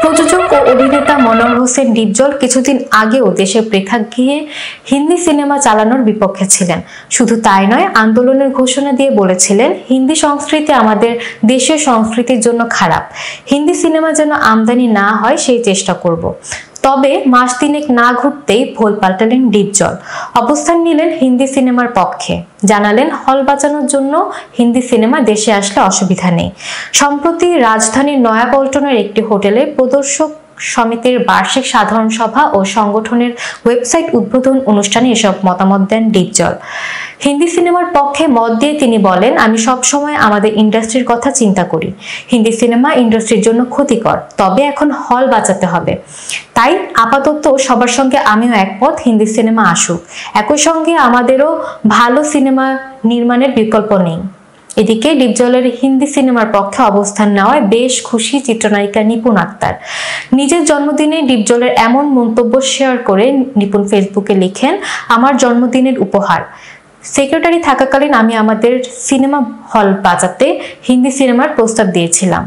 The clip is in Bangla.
প্রযোজক ও অভিনেতা মনোয়ার হোসেন ডিপজল কিছুদিন আগেও দেশে পৃথক গিয়ে হিন্দি সিনেমা চালানোর বিপক্ষে ছিলেন। শুধু তাই নয়, আন্দোলনের ঘোষণা দিয়ে বলেছিলেন, হিন্দি সংস্কৃতি আমাদের দেশীয় সংস্কৃতির জন্য খারাপ, হিন্দি সিনেমা যেন আমদানি না হয় সেই চেষ্টা করব। তবে মাস তিনেক না ঘুরতেই ভোল পাল্টালেন ডিপজল, অবস্থান নিলেন হিন্দি সিনেমার পক্ষে। জানালেন, হল বাঁচানোর জন্য হিন্দি সিনেমা দেশে আসলে অসুবিধা নেই। সম্প্রতি রাজধানীর নয়াপল্টনের একটি হোটেলে প্রদর্শক সমিতির বার্ষিক সাধারণ সভা ও সংগঠনের ওয়েবসাইট উদ্বোধন অনুষ্ঠানে এসব মতামত দেন ডিপজল। হিন্দি সিনেমার পক্ষে মত দিয়ে তিনি বলেন, আমি সবসময় আমাদের ইন্ডাস্ট্রির কথা চিন্তা করি। হিন্দি সিনেমা ইন্ডাস্ট্রির জন্য ক্ষতিকর, তবে এখন হল বাঁচাতে হবে। তাই আপাতত সবার সঙ্গে আমিও একমত, হিন্দি সিনেমা আসুক। একই সঙ্গে আমাদেরও ভালো সিনেমা নির্মাণের বিকল্প নেই। এদিকে ডিপজলের হিন্দি সিনেমার পক্ষে অবস্থান নেওয়ায় বেশ খুশি চিত্রনায়িকা নিপুণ আক্তার। নিজের জন্মদিনে ডিপজলের এমন মন্তব্য শেয়ার করে নিপুণ ফেসবুকে লিখেন, আমার জন্মদিনের উপহার। সেক্রেটারি থাকাকালীন আমি আমাদের সিনেমা হল বাঁচাতে হিন্দি সিনেমার প্রস্তাব দিয়েছিলাম।